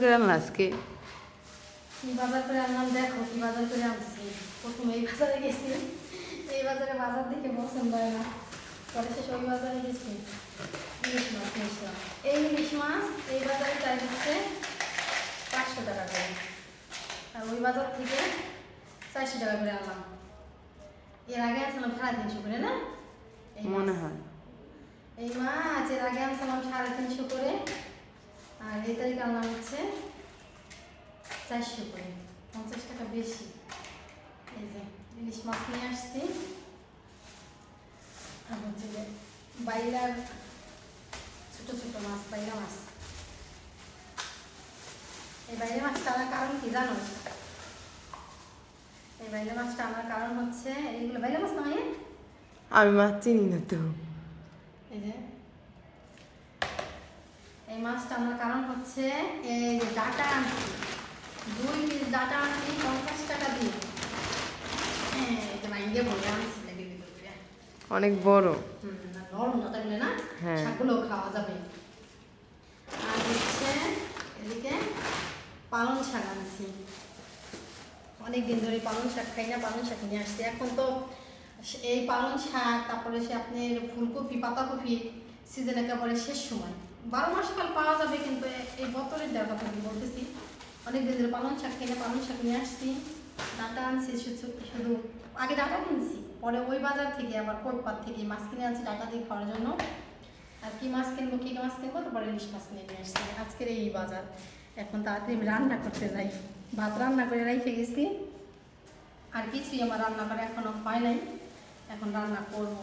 করে আনলা আজকে? কি বাজার করে আনলাম দেখো, কি বাজার করে আনছি। প্রথমে এই বাজারে গেছি, এই বাজারে বাজার দেখে পছন্দ হয় না, পরে শেষ ওই বাজারে গেছি। ইলিশ মাছ নিয়েছিলাম। এই ইলিশ মাছ এই বাজারে চাই হচ্ছে 500 টাকা করে, আর ওই বাজার থেকে 400 টাকা করে আনলাম। এর আগে আনছিলাম 350 করে না, এই মনে হয় এই মাছ এর আগে আনছিলাম 350 করে, আর এই তারিখে আনলাম হচ্ছে 400 করে, 50 টাকা বেশি। এই যে ইলিশ মাছ নিয়ে আসছি, আর হচ্ছে যে বাইলার ছোট ছোট মাছ, বাইলা মাছ। এই বাইলা মাছটা আনার কারণ কি জানো? এই বাইলা মাছটা আনার কারণ হচ্ছে, এইগুলো বাইলা মাছ নয়, আমি মাছ চিনি না তো। এই যে এই মাছটা আনার কারণ হচ্ছে এই যে ডাটা আনছি, 2 পিস ডাটা আনছি 50 টাকা দিয়ে। এই যে বাইঙ্গে বলে আনছি নাকি ভিতরে, অনেক বড়। নরম ডাটাগুলো না, হ্যাঁ। শাকগুলো খাওয়া যাবে। আর হচ্ছে এদিকে পালং শাক আনছি, অনেকদিন ধরে পালং শাক খাই না, পালং শাক নিয়ে আসছি। এখন তো এই পালং শাক, তারপরে সে আপনার ফুলকপি, পাতাকপি সিজন একেবারে শেষ সময়, 12 মাস কাল পাওয়া যাবে, কিন্তু এই বছরের দেওয়ার কথা আমি বলতেছি। অনেকদিন ধরে পালং শাক খাই না, পালং শাক নিয়ে আসছি। ডাটা আনছি শুধু, আগে ডাটা কিনছি, পরে ওই বাজার থেকে আবার কোটপাত থেকে মাছ কিনে আনছি ডাটা দিয়ে খাওয়ার জন্য। আর কি মাছ কিনবো, কি মাছ কিনবো, তারপরে ইলিশ মাছ কিনে নিয়ে আসছি। আজকের এই বাজার, এখন তাড়াতাড়ি আমি রান্না করতে যাই। ভাত রান্না করে রেখে গেছি, আর কিছুই আমার রান্না করা এখনো হয় নাই, এখন রান্না করবো।